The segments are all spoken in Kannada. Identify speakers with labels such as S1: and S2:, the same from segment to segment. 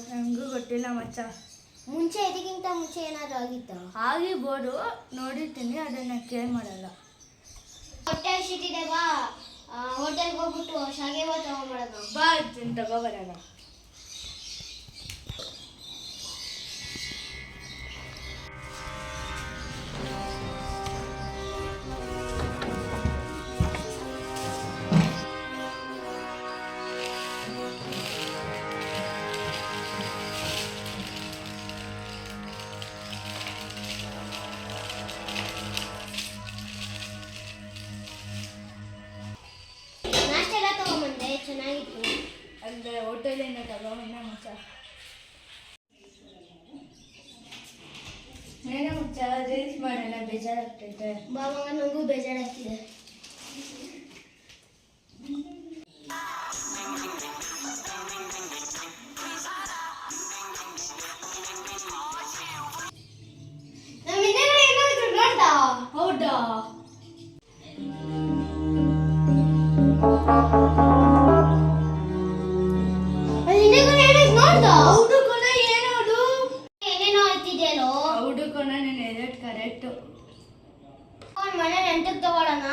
S1: ನನಗೂ ಗೊತ್ತಿಲ್ಲ ಮಚ್ಚ.
S2: ಮುಂಚೆ ಇದಕ್ಕಿಂತ ಮುಂಚೆ ಏನಾದರೂ ಆಗಿತ್ತಾ?
S1: ಆಗಿರ್ಬೋದು, ನೋಡಿರ್ತೀನಿ, ಅದನ್ನು ಕೇರ್ ಮಾಡಲ್ಲ.
S2: ಹೊಟ್ಟೆ ಹಸಿತಿದೆ ಬಾ, ಹೋಟೆಲ್ಗೆ ಹೋಗ್ಬಿಟ್ಟು ಶಾವಿಗೆ ಬಾತ್ ತಗೊಂಡ್ಬರೋಣ.
S1: ಬಾ ತಗೋಬರೋಣ.
S2: ನಾಷ್ಟೆಲ್ಲ ತಗೊಂಬಂದೆ, ಚೆನ್ನಾಗಿತ್ತು.
S1: ಅಂದರೆ ಹೋಟೆಲಿಂದ ತಗೊಂಬಂದೆ ಮಚ್ಚ. ಏನೋ ಮಚ್ಚ, ರೀಲ್ಸ್ ಮಾಡೋಣ, ಬೇಜಾರಾಗ್ತೈತೆ.
S2: ಬಾ ಮಗ, ನನಗೂ ಬೇಜಾರಾಗ್ತಿದೆ. ನಮ್ಮ ಹಿಂದೆಗಡೆ ಏನಾದ್ರು ನೋಡ್ದಾ?
S1: ಹೌದಾ? ಹೌದು ಕೊನ, ಏನೋದು
S2: ಏನೇನೋ ಆಯ್ತಿದೆಯಲ್ಲೋ.
S1: ಹೌದು ಕೊನ, ನೀನು ಹೇಳೋದು ಕರೆಕ್ಟು.
S2: ಮನೆ ನೆಂಟಕ್ಕೆ ತಗೊಳ್ಳೋಣ.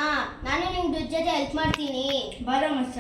S2: ನಾನು ನಿಮ್ಗೆ ಜೊತೆ ಹೆಲ್ಪ್ ಮಾಡ್ತೀನಿ.
S1: ಬರೋ ಮಚ್ಚ.